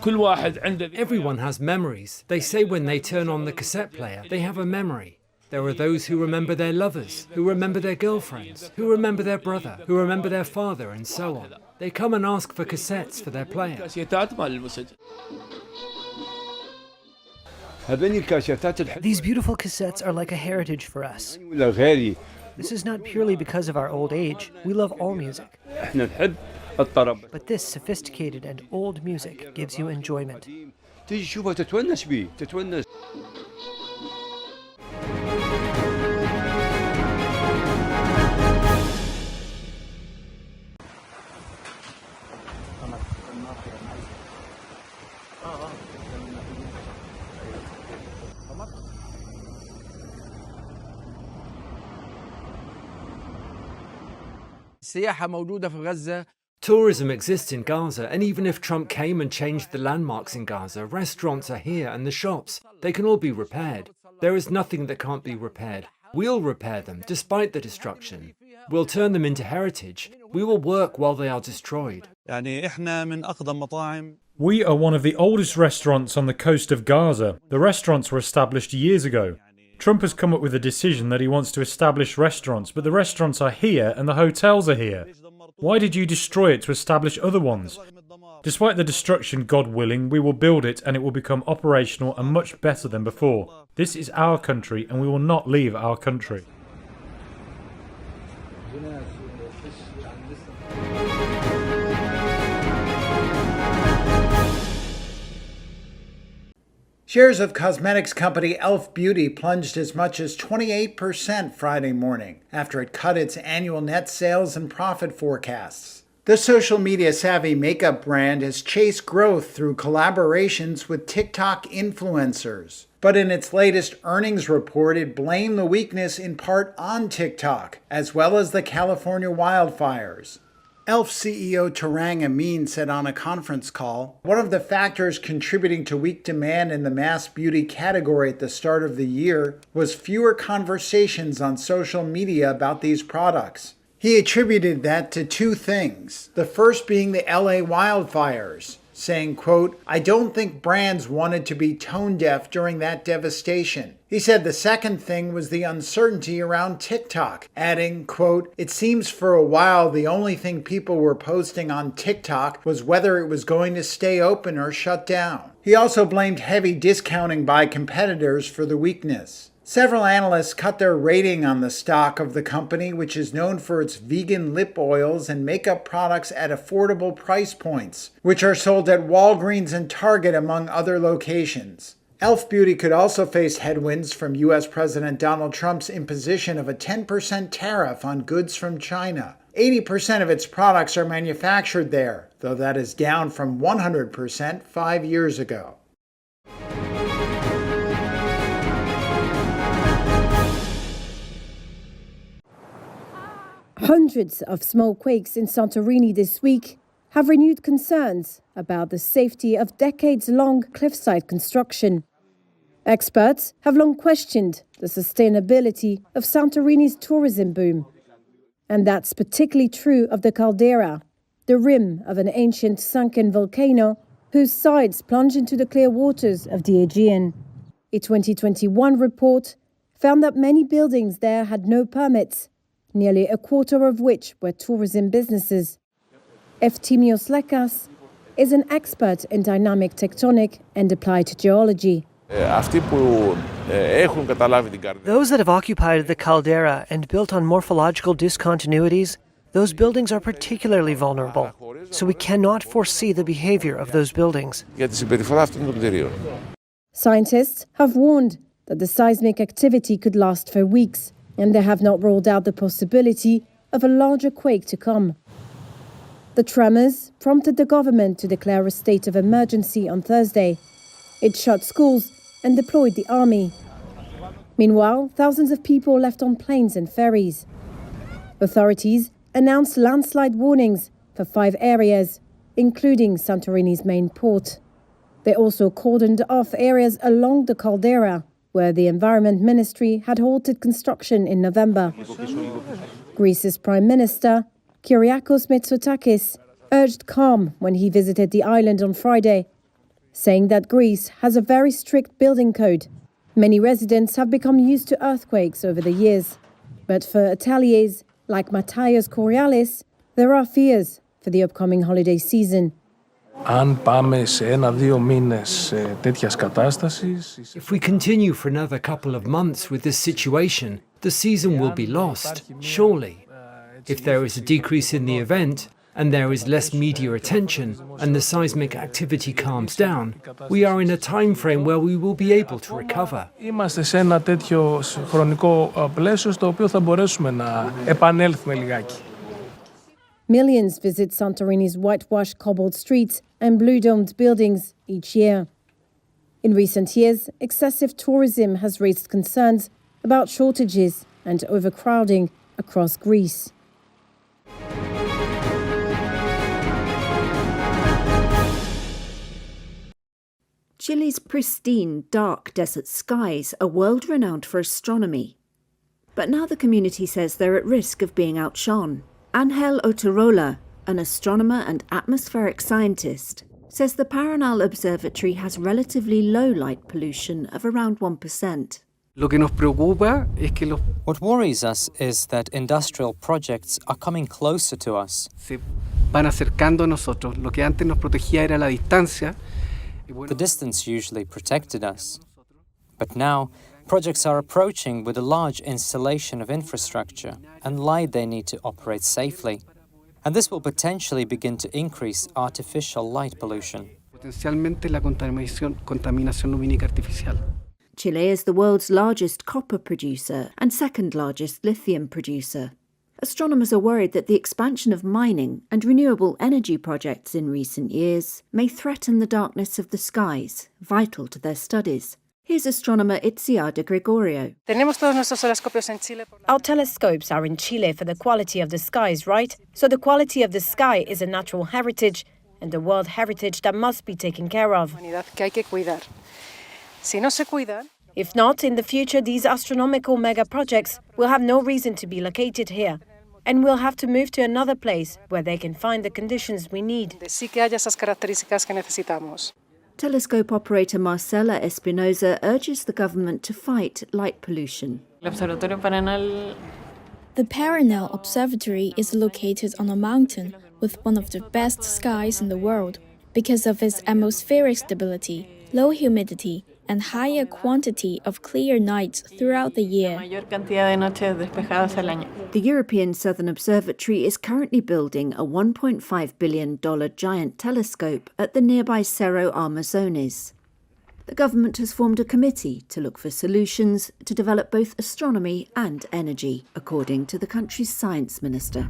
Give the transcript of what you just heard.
Everyone has memories. They say when they turn on the cassette player, they have a memory. There are those who remember their lovers, who remember their girlfriends, who remember their brother, who remember their father, and so on. They come and ask for cassettes for their player. These beautiful cassettes are like a heritage for us. This is not purely because of our old age. We love all music. But this sophisticated and old music gives you enjoyment. Tourism exists in Gaza, and even if Trump came and changed the landmarks in Gaza, restaurants are here and the shops. They can all be repaired. There is nothing that can't be repaired. We'll repair them, despite the destruction. We'll turn them into heritage. We will work while they are destroyed. We are one of the oldest restaurants on the coast of Gaza. The restaurants were established years ago. Trump has come up with a decision that he wants to establish restaurants, but the restaurants are here and the hotels are here. Why did you destroy it to establish other ones? Despite the destruction, God willing, we will build it and it will become operational and much better than before. This is our country and we will not leave our country. Shares of cosmetics company e.l.f. Beauty plunged as much as 28% Friday morning after it cut its annual net sales and profit forecasts. The social media savvy makeup brand has chased growth through collaborations with TikTok influencers. But in its latest earnings report, it blamed the weakness in part on TikTok, as well as the California wildfires. e.l.f. CEO Tarang Amin said on a conference call, one of the factors contributing to weak demand in the mass beauty category at the start of the year was fewer conversations on social media about these products. He attributed that to two things, the first being the LA wildfires, saying, quote, I don't think brands wanted to be tone deaf during that devastation. He said the second thing was the uncertainty around TikTok, adding, quote, it seems for a while the only thing people were posting on TikTok was whether it was going to stay open or shut down. He also blamed heavy discounting by competitors for the weakness. Several analysts cut their rating on the stock of the company, which is known for its vegan lip oils and makeup products at affordable price points, which are sold at Walgreens and Target among other locations. e.l.f. Beauty could also face headwinds from U.S. President Donald Trump's imposition of a 10% tariff on goods from China. 80% of its products are manufactured there, though that is down from 100% 5 years ago. Hundreds of small quakes in Santorini this week have renewed concerns about the safety of decades-long cliffside construction. Experts have long questioned the sustainability of Santorini's tourism boom. And that's particularly true of the caldera, the rim of an ancient sunken volcano whose sides plunge into the clear waters of the Aegean. A 2021 report found that many buildings there had no permits, nearly a quarter of which were tourism businesses. Eftimios Lekas is an expert in dynamic tectonic and applied geology. Those that have occupied the caldera and built on morphological discontinuities, those buildings are particularly vulnerable, so we cannot foresee the behavior of those buildings. Scientists have warned that the seismic activity could last for weeks, and they have not ruled out the possibility of a larger quake to come. The tremors prompted the government to declare a state of emergency on Thursday. It shut schools and deployed the army. Meanwhile, thousands of people left on planes and ferries. Authorities announced landslide warnings for 5 areas, including Santorini's main port. They also cordoned off areas along the caldera, where the Environment Ministry had halted construction in November. Greece's Prime Minister, Kyriakos Mitsotakis, urged calm when he visited the island on Friday, saying that Greece has a very strict building code. Many residents have become used to earthquakes over the years. But for ateliers like Mataios Kourialis, there are fears for the upcoming holiday season. If we continue for another couple of months with this situation, the season will be lost, surely. If there is a decrease in the event, and there is less media attention, and the seismic activity calms down, we are in a time frame where we will be able to recover. Millions visit Santorini's whitewashed cobbled streets and blue-domed buildings each year. In recent years, excessive tourism has raised concerns about shortages and overcrowding across Greece. Chile's pristine, dark desert skies are world-renowned for astronomy. But now the community says they're at risk of being outshone. Angel Otarola, an astronomer and atmospheric scientist, says the Paranal Observatory has relatively low light pollution of around 1%. What worries us is that industrial projects are coming closer to us. The distance usually protected us. But now, projects are approaching with a large installation of infrastructure and light they need to operate safely. And this will potentially begin to increase artificial light pollution. Chile is the world's largest copper producer and second largest lithium producer. Astronomers are worried that the expansion of mining and renewable energy projects in recent years may threaten the darkness of the skies, vital to their studies. Here's astronomer Itziar de Gregorio. Our telescopes are in Chile for the quality of the skies, right? So the quality of the sky is a natural heritage and a world heritage that must be taken care of. If not, in the future, these astronomical mega projects will have no reason to be located here, and we'll have to move to another place where they can find the conditions we need. Telescope operator Marcela Espinosa urges the government to fight light pollution. The Paranal Observatory is located on a mountain with one of the best skies in the world because of its atmospheric stability, low humidity, and higher quantity of clear nights throughout the year. The European Southern Observatory is currently building a $1.5 billion giant telescope at the nearby Cerro Armazones. The government has formed a committee to look for solutions to develop both astronomy and energy, according to the country's science minister.